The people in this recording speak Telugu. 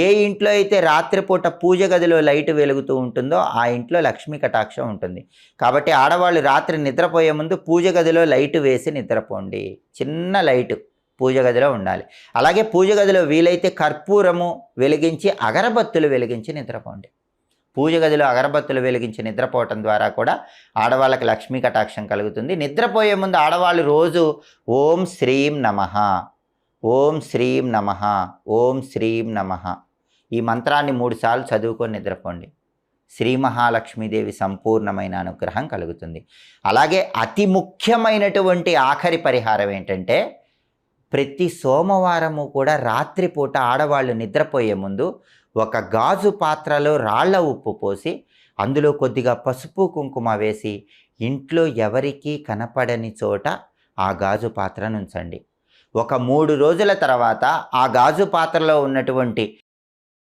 ఏ ఇంట్లో అయితే రాత్రిపూట పూజ గదిలో లైట్ వెలుగుతూ ఉంటుందో ఆ ఇంట్లో లక్ష్మీ కటాక్షం ఉంటుంది. కాబట్టి ఆడవాళ్ళు రాత్రి నిద్రపోయే ముందు పూజ గదిలో లైట్ వేసి నిద్రపోండి. చిన్న లైటు పూజ గదిలో ఉండాలి. అలాగే పూజ గదిలో వీలైతే కర్పూరము వెలిగించి అగరబత్తులు వెలిగించి నిద్రపోండి. పూజ గదిలో అగరబత్తులు వెలిగించి నిద్రపోవటం ద్వారా కూడా ఆడవాళ్ళకి లక్ష్మీ కటాక్షం కలుగుతుంది. నిద్రపోయే ముందు ఆడవాళ్ళు రోజు ఓం శ్రీం నమః, ఓం శ్రీం నమః, ఓం శ్రీం నమః ఈ మంత్రాన్ని 3 సార్లు చదువుకొని నిద్రపోండి. శ్రీ మహాలక్ష్మీదేవి సంపూర్ణమైన అనుగ్రహం కలుగుతుంది. అలాగే అతి ముఖ్యమైనటువంటి ఆఖరి పరిహారం ఏంటంటే, ప్రతి సోమవారము కూడా రాత్రిపూట ఆడవాళ్ళు నిద్రపోయే ముందు ఒక గాజు పాత్రలో రాళ్ల ఉప్పు పోసి అందులో కొద్దిగా పసుపు కుంకుమ వేసి ఇంట్లో ఎవరికీ కనపడని చోట ఆ గాజు పాత్రను ఉంచండి. ఒక 3 రోజుల తర్వాత ఆ గాజు పాత్రలో ఉన్నటువంటి